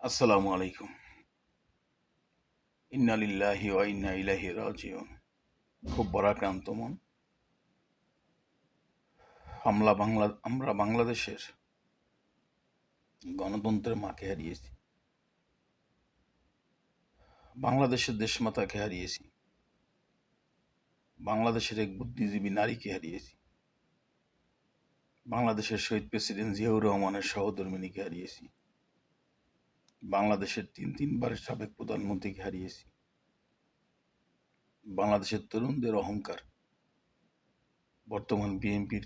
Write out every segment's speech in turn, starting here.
আসসালামু আলাইকুম। ইন্না লিল্লাহি ওয়া ইন্না ইলাইহি রাজিউন। খুব ভারাক্রান্ত মন। আমরা বাংলাদেশের গণতন্ত্রের মাকে হারিয়েছি, বাংলাদেশের দেশমাতাকে হারিয়েছি, বাংলাদেশের এক বুদ্ধিজীবী নারীকে হারিয়েছি, বাংলাদেশের শহীদ প্রেসিডেন্ট জিয়াউর রহমানের সহধর্মিণীকে হারিয়েছি, বাংলাদেশের তিনবারের সাবেক প্রধানমন্ত্রীকে হারিয়েছি, বাংলাদেশের তরুণদের অহংকার বর্তমান বিএনপির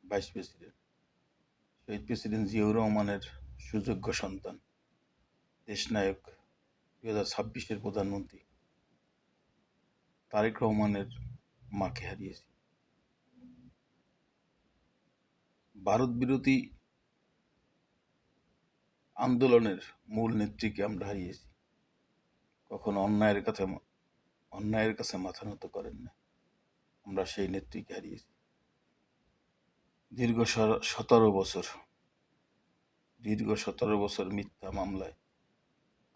ভাইস প্রেসিডেন্ট শহীদ প্রেসিডেন্ট জিয়াউর রহমানের সুযোগ্য সন্তান দেশনায়ক 2026-এর প্রধানমন্ত্রী তারেক রহমানের মাকে হারিয়েছি। ভারত বিরোধী আন্দোলনের মূল নেত্রীকে আমরা হারিয়েছি। কখনো অন্যায়ের কাছে মাথা নত করেন না, আমরা সেই নেত্রীকে হারিয়েছি। দীর্ঘ 17 বছর মিথ্যা মামলায়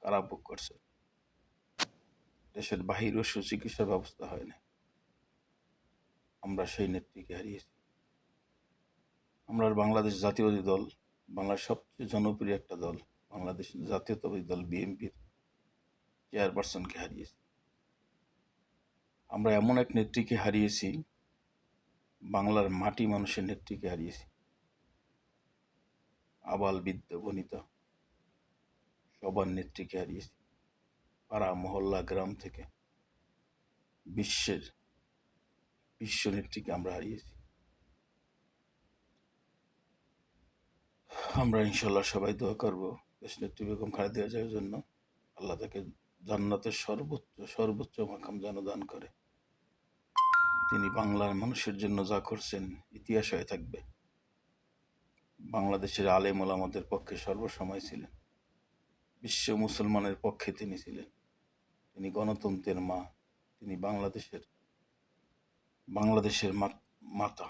কারাভোগ করছে। দেশের বাহির ও সুচিকিৎসা ব্যবস্থা হয় না, আমরা সেই নেত্রীকে হারিয়েছি। আমরা বাংলাদেশ জাতীয়তাবাদী দল, বাংলার সবচেয়ে জনপ্রিয় একটা দল, বাংলাদেশ জাতীয়তাবাদী দল বিএনপির চেয়ারপারসনকে হারিয়েছি। আমরা এমন এক নেত্রীকে হারিয়েছি, বাংলার মাটি মানুষের নেত্রীকে হারিয়েছি। আবাল বৃদ্ধ বনিতা সবার নেত্রীকে হারিয়েছি। পাড়া মহল্লা গ্রাম থেকে বিশ্ব নেত্রীকে আমরা হারিয়েছি। আমরা ইনশাল্লাহ সবাই দোয়া করব দেশ নেত্রী বেগম খালেদা জিয়ার জন্য। আল্লাহ তাকে জান্নাতের সর্বোচ্চ মাকাম যেন দান করে। তিনি বাংলার মানুষের জন্য যা করছেন ইতিহাস হয়ে থাকবে। বাংলাদেশের আলেম ওলামাদের পক্ষে সর্বসময় ছিলেন, বিশ্ব মুসলমানের পক্ষে তিনি ছিলেন। তিনি গণতন্ত্রের মা, তিনি বাংলাদেশের মাতা,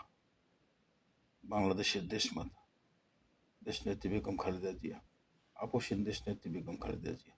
বাংলাদেশের দেশমাতা, দেশনেত্রী বেগম খালেদা জিয়া, আপসীন দেশনেত্রী বেগম খালেদা জিয়া।